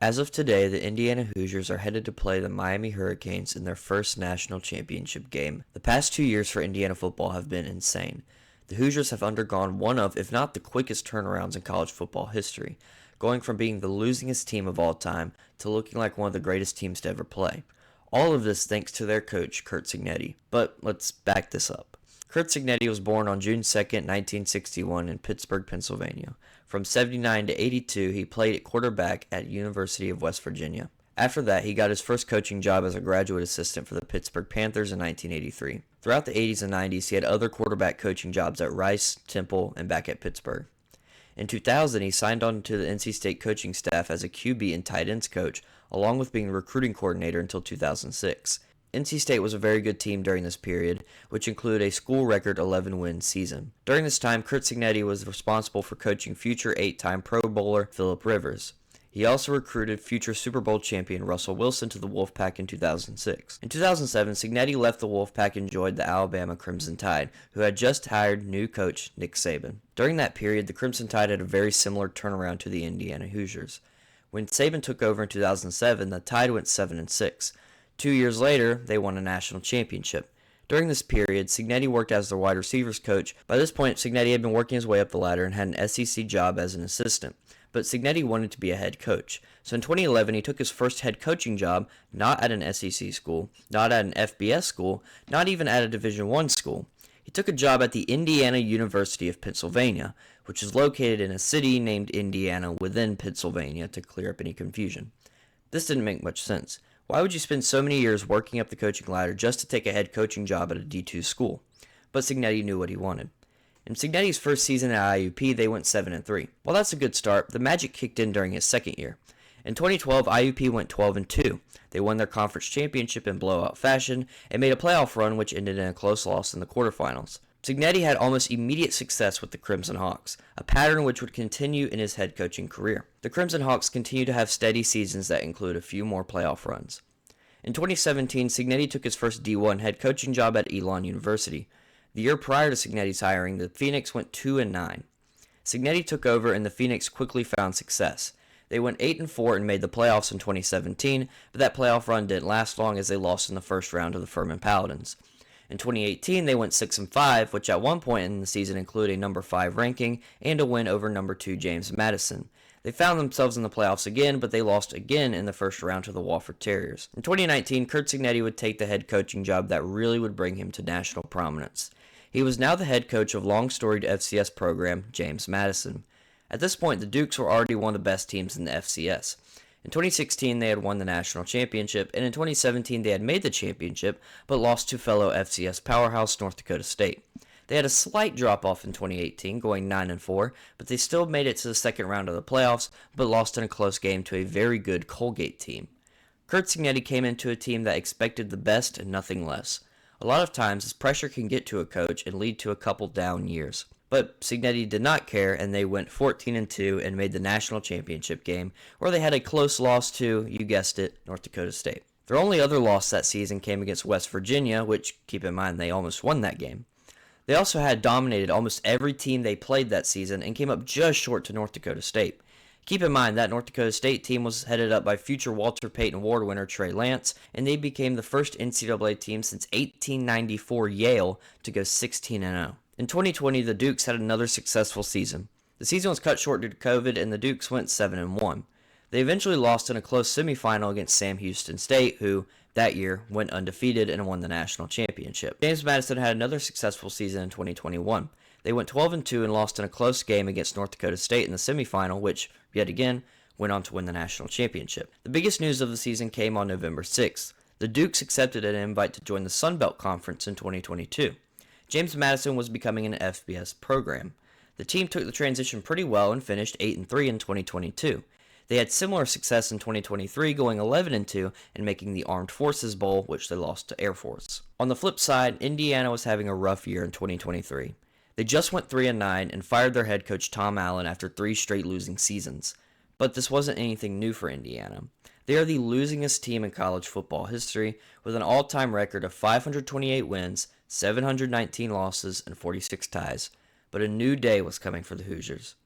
As of today, the Indiana Hoosiers are headed to play the Miami Hurricanes in their first national championship game. The past 2 years for Indiana football have been insane. The Hoosiers have undergone one of, if not the quickest turnarounds in college football history, going from being the losingest team of all time to looking like one of the greatest teams to ever play. All of this thanks to their coach, Curt Cignetti. But let's back this up. Curt Cignetti was born on June 2, 1961 in Pittsburgh, Pennsylvania. From 79 to 82, he played at quarterback at University of West Virginia. After that, he got his first coaching job as a graduate assistant for the Pittsburgh Panthers in 1983. Throughout the 80s and 90s, he had other quarterback coaching jobs at Rice, Temple, and back at Pittsburgh. In 2000, he signed on to the NC State coaching staff as a QB and tight ends coach, along with being the recruiting coordinator until 2006. NC State was a very good team during this period, which included a school record 11-win season. During this time, Curt Cignetti was responsible for coaching future 8-time Pro Bowler Phillip Rivers. He also recruited future Super Bowl champion Russell Wilson to the Wolfpack in 2006. In 2007, Cignetti left the Wolfpack and joined the Alabama Crimson Tide, who had just hired new coach Nick Saban. During that period, the Crimson Tide had a very similar turnaround to the Indiana Hoosiers. When Saban took over in 2007, the Tide went 7-6. 2 years later, they won a national championship. During this period, Cignetti worked as their wide receivers coach. By this point, Cignetti had been working his way up the ladder and had an SEC job as an assistant. But Cignetti wanted to be a head coach. So in 2011, he took his first head coaching job, not at an SEC school, not at an FBS school, not even at a Division I school. He took a job at the Indiana University of Pennsylvania, which is located in a city named Indiana within Pennsylvania, to clear up any confusion. This didn't make much sense. Why would you spend so many years working up the coaching ladder just to take a head coaching job at a D2 school? But Cignetti knew what he wanted. In Cignetti's first season at IUP, they went 7-3. While that's a good start, the magic kicked in during his second year. In 2012, IUP went 12-2. They won their conference championship in blowout fashion and made a playoff run which ended in a close loss in the quarterfinals. Cignetti had almost immediate success with the Crimson Hawks, a pattern which would continue in his head coaching career. The Crimson Hawks continue to have steady seasons that include a few more playoff runs. In 2017, Cignetti took his first D1 head coaching job at Elon University. The year prior to Cignetti's hiring, the Phoenix went 2-9. Cignetti took over and the Phoenix quickly found success. They went 8-4 and made the playoffs in 2017, but that playoff run didn't last long as they lost in the first round to the Furman Paladins. In 2018, they went 6-5, which at one point in the season included a number 5 ranking and a win over number 2 James Madison. They found themselves in the playoffs again, but they lost again in the first round to the Wofford Terriers. In 2019, Curt Cignetti would take the head coaching job that really would bring him to national prominence. He was now the head coach of long-storied FCS program James Madison. At this point, the Dukes were already one of the best teams in the FCS. In 2016, they had won the national championship, and in 2017, they had made the championship, but lost to fellow FCS powerhouse North Dakota State. They had a slight drop-off in 2018, going 9-4, but they still made it to the second round of the playoffs, but lost in a close game to a very good Colgate team. Curt Cignetti came into a team that expected the best and nothing less. A lot of times, this pressure can get to a coach and lead to a couple down years. But Cignetti did not care, and they went 14-2 and made the national championship game, where they had a close loss to, you guessed it, North Dakota State. Their only other loss that season came against West Virginia, which, keep in mind, they almost won that game. They also had dominated almost every team they played that season and came up just short to North Dakota State. Keep in mind that North Dakota State team was headed up by future Walter Payton Award winner Trey Lance, and they became the first NCAA team since 1894 Yale to go 16-0. In 2020, the Dukes had another successful season. The season was cut short due to COVID, and the Dukes went 7-1. They eventually lost in a close semifinal against Sam Houston State, who, that year, went undefeated and won the national championship. James Madison had another successful season in 2021. They went 12-2 and lost in a close game against North Dakota State in the semifinal, which, yet again, went on to win the national championship. The biggest news of the season came on November 6th. The Dukes accepted an invite to join the Sun Belt Conference in 2022. James Madison was becoming an FBS program. The team took the transition pretty well and finished 8-3 in 2022. They had similar success in 2023, going 11-2 and making the Armed Forces Bowl, which they lost to Air Force. On the flip side, Indiana was having a rough year in 2023. They just went 3-9 and fired their head coach Tom Allen after 3 straight losing seasons. But this wasn't anything new for Indiana. They are the losingest team in college football history, with an all-time record of 528 wins, 719 losses, and 46 ties. But a new day was coming for the Hoosiers.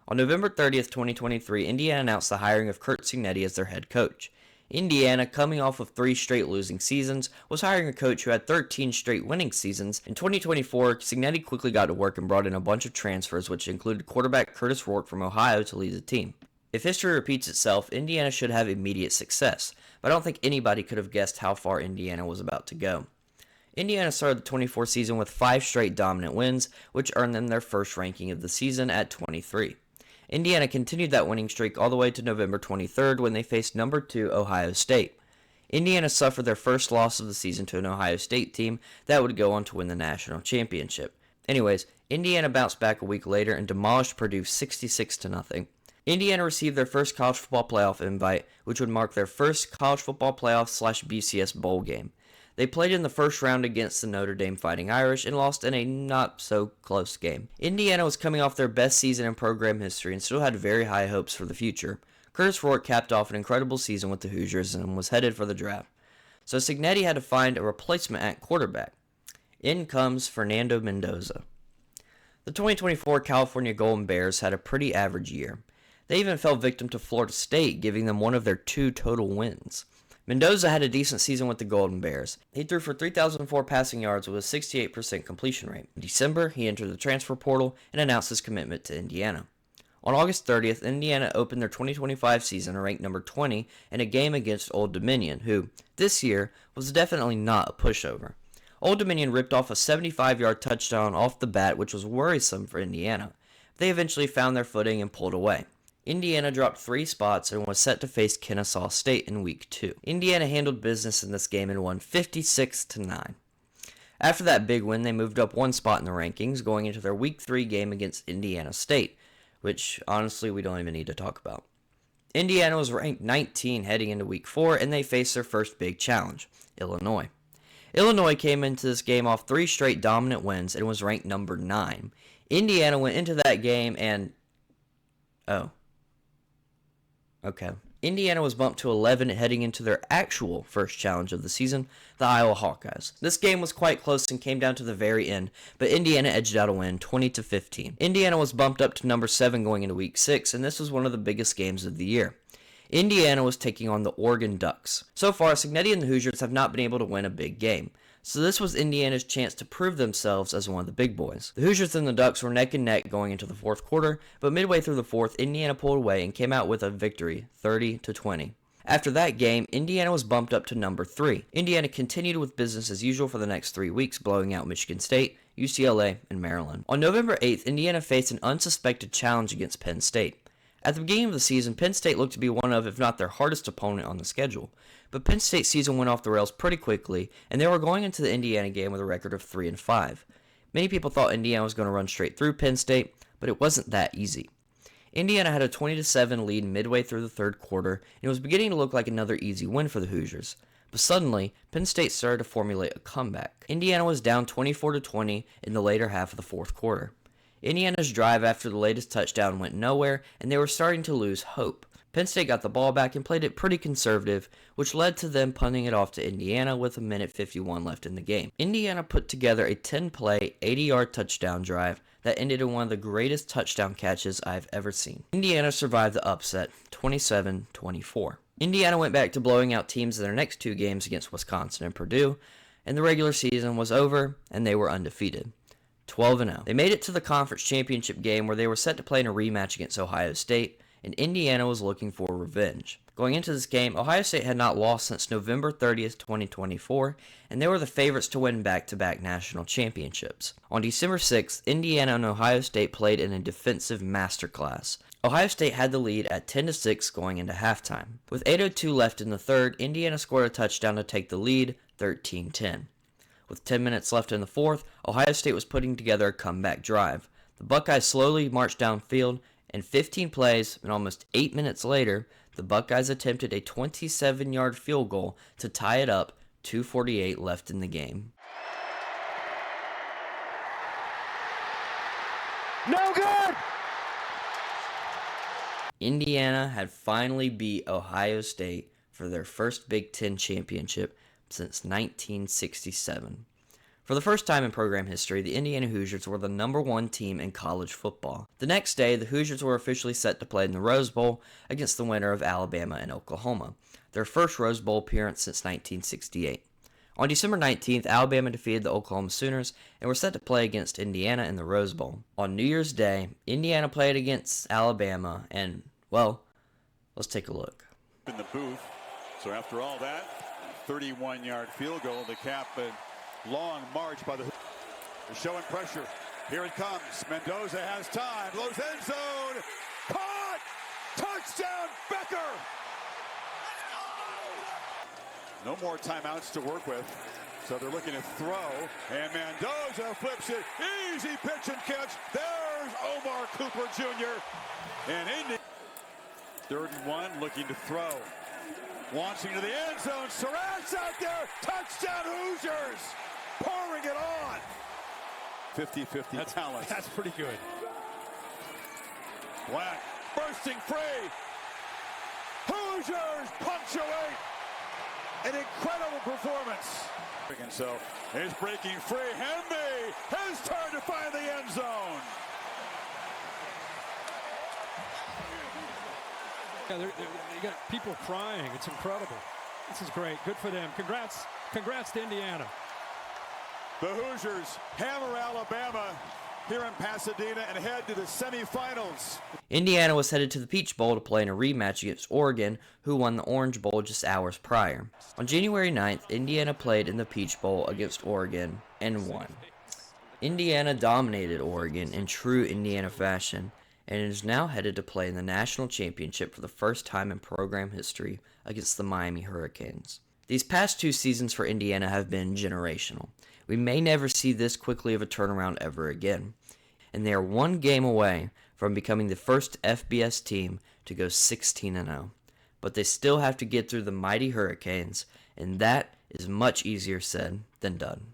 On November 30th, 2023, Indiana announced the hiring of Curt Cignetti as their head coach. Indiana, coming off of 3 straight losing seasons, was hiring a coach who had 13 straight winning seasons. In 2024, Cignetti quickly got to work and brought in a bunch of transfers, which included quarterback Curtis Rourke from Ohio to lead the team. If history repeats itself, Indiana should have immediate success, but I don't think anybody could have guessed how far Indiana was about to go. Indiana started the 24 season with 5 straight dominant wins, which earned them their first ranking of the season at 23. Indiana continued that winning streak all the way to November 23rd when they faced number 2 Ohio State. Indiana suffered their first loss of the season to an Ohio State team that would go on to win the national championship. Anyways, Indiana bounced back a week later and demolished Purdue 66-0. Indiana received their first college football playoff invite, which would mark their first college football playoff/BCS bowl game. They played in the first round against the Notre Dame Fighting Irish and lost in a not-so-close game. Indiana was coming off their best season in program history and still had very high hopes for the future. Curtis Rourke capped off an incredible season with the Hoosiers and was headed for the draft. So Cignetti had to find a replacement at quarterback. In comes Fernando Mendoza. The 2024 California Golden Bears had a pretty average year. They even fell victim to Florida State, giving them one of their 2 total wins. Mendoza had a decent season with the Golden Bears. He threw for 3,004 passing yards with a 68% completion rate. In December, he entered the transfer portal and announced his commitment to Indiana. On August 30th, Indiana opened their 2025 season ranked number 20 in a game against Old Dominion, who, this year, was definitely not a pushover. Old Dominion ripped off a 75-yard touchdown off the bat, which was worrisome for Indiana. They eventually found their footing and pulled away. Indiana dropped 3 spots and was set to face Kennesaw State in Week 2. Indiana handled business in this game and won 56-9. After that big win, they moved up 1 spot in the rankings, going into their Week 3 game against Indiana State, which, honestly, we don't even need to talk about. Indiana was ranked 19 heading into Week 4, and they faced their first big challenge, Illinois. Illinois came into this game off 3 straight dominant wins and was ranked number 9. Indiana went into that game and... Okay. Indiana was bumped to 11 heading into their actual first challenge of the season, the Iowa Hawkeyes. This game was quite close and came down to the very end, but Indiana edged out a win 20-15. Indiana was bumped up to number 7 going into Week 6, and this was one of the biggest games of the year. Indiana was taking on the Oregon Ducks. So far, Cignetti and the Hoosiers have not been able to win a big game. So this was Indiana's chance to prove themselves as one of the big boys. The Hoosiers and the Ducks were neck and neck going into the 4th quarter, but midway through the 4th, Indiana pulled away and came out with a victory, 30-20. After that game, Indiana was bumped up to number 3. Indiana continued with business as usual for the next 3 weeks, blowing out Michigan State, UCLA, and Maryland. On November 8th, Indiana faced an unsuspected challenge against Penn State. At the beginning of the season, Penn State looked to be one of, if not their hardest opponent on the schedule. But Penn State's season went off the rails pretty quickly, and they were going into the Indiana game with a record of 3-5. Many people thought Indiana was going to run straight through Penn State, but it wasn't that easy. Indiana had a 20-7 lead midway through the 3rd quarter, and it was beginning to look like another easy win for the Hoosiers. But suddenly, Penn State started to formulate a comeback. Indiana was down 24-20 in the later half of the 4th quarter. Indiana's drive after the latest touchdown went nowhere, and they were starting to lose hope. Penn State got the ball back and played it pretty conservative, which led to them punting it off to Indiana with 1:51 left in the game. Indiana put together a 10-play, 80-yard touchdown drive that ended in one of the greatest touchdown catches I've ever seen. Indiana survived the upset, 27-24. Indiana went back to blowing out teams in their next 2 games against Wisconsin and Purdue, and the regular season was over, and they were undefeated. 12-0. They made it to the conference championship game where they were set to play in a rematch against Ohio State, and Indiana was looking for revenge. Going into this game, Ohio State had not lost since November 30th, 2024, and they were the favorites to win back-to-back national championships. On December 6th, Indiana and Ohio State played in a defensive masterclass. Ohio State had the lead at 10-6 going into halftime. With 8:02 left in the 3rd, Indiana scored a touchdown to take the lead, 13-10. With 10 minutes left in the 4th, Ohio State was putting together a comeback drive. The Buckeyes slowly marched downfield, and 15 plays and almost 8 minutes later, the Buckeyes attempted a 27-yard field goal to tie it up, 2:48 left in the game. No good! Indiana had finally beat Ohio State for their first Big Ten championship since 1967. For For the first time in program history, the Indiana Hoosiers were the #1 team in college football. The next day, the Hoosiers were officially set to play in the Rose Bowl against the winner of Alabama and Oklahoma, their first Rose Bowl appearance since 1968. On December 19th, Alabama defeated the Oklahoma Sooners and were set to play against Indiana in the Rose Bowl. On New Year's Day, Indiana played against Alabama, and, well, let's take a look. In the booth, so after all that, 31-yard field goal to cap a long march by the They're showing pressure. Here it comes. Mendoza has time. Lows end zone. Caught! Touchdown, Becker! No more timeouts to work with. So they're looking to throw. And Mendoza flips it. Easy pitch and catch. There's Omar Cooper Jr. And Indy. 3rd and 1, looking to throw. Launching to the end zone. Surratt's out there. Touchdown Hoosiers. Pouring it on. 50-50 talent. That's pretty good. Black bursting free. Hoosiers punctuate. An incredible performance. And so he's breaking free. Hemby has turned to find the end zone. Yeah, you got people crying. It's incredible. This is great. Good for them. Congrats to Indiana. The Hoosiers hammer Alabama here in Pasadena and head to the semifinals. Indiana was headed to the Peach Bowl to play in a rematch against Oregon, who won the Orange Bowl just hours prior. On January 9th, Indiana played in the Peach Bowl against Oregon and won. Indiana dominated Oregon in true Indiana fashion and is now headed to play in the national championship for the first time in program history against the Miami Hurricanes. These past 2 seasons for Indiana have been generational. We may never see this quickly of a turnaround ever again, and they are 1 game away from becoming the first FBS team to go 16-0. But they still have to get through the mighty Hurricanes, and that is much easier said than done.